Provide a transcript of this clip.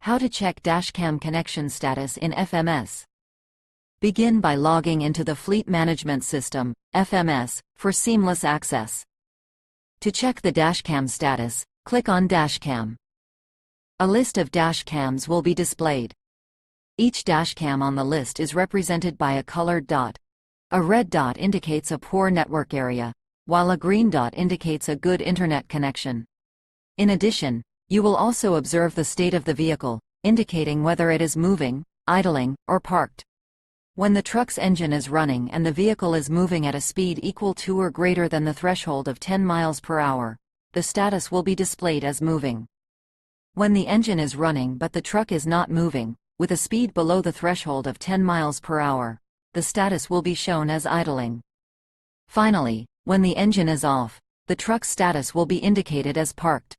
How to check dashcam connection status in FMS. Begin by logging into the Fleet Management System, FMS, for seamless access. To check the dashcam status, click on Dashcam. A list of dashcams will be displayed. Each dashcam on the list is represented by a colored dot. A red dot indicates a poor network area, while a green dot indicates a good internet connection. In addition, you will also observe the state of the vehicle, indicating whether it is moving, idling, or parked. When the truck's engine is running and the vehicle is moving at a speed equal to or greater than the threshold of 10 miles per hour, the status will be displayed as moving. When the engine is running but the truck is not moving, with a speed below the threshold of 10 miles per hour, the status will be shown as idling. Finally, when the engine is off, the truck's status will be indicated as parked.